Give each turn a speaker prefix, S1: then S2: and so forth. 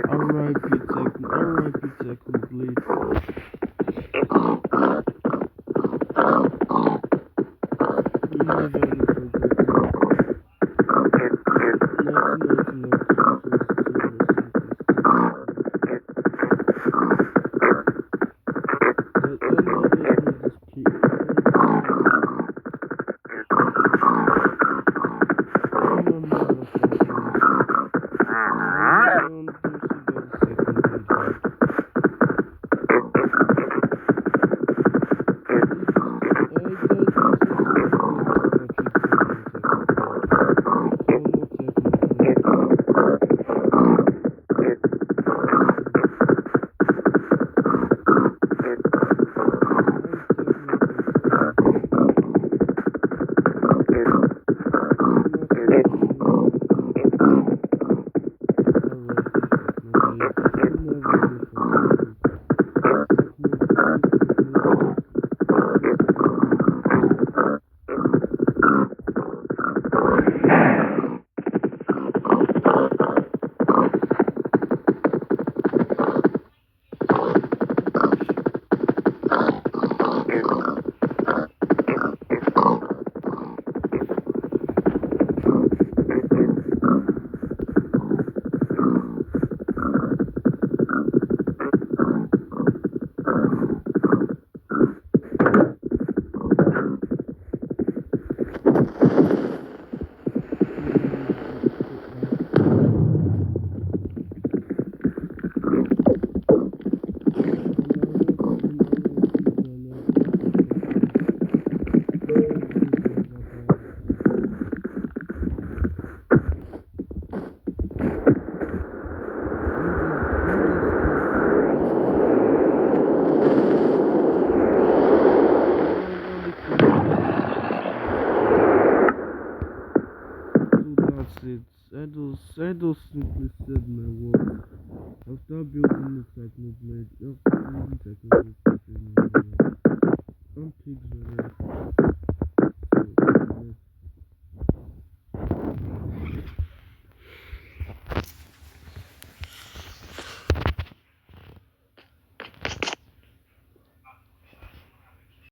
S1: R.I.P. Technoblade. You never ever forget him. Nothing, nothing, nothing. Just rest in peace. That and others may dispute. Human motherfuckers. Everyone thinks he got a second blade heart. I just simply said my words. After building the Technoblade, after building Technoblade, I'm pigs already.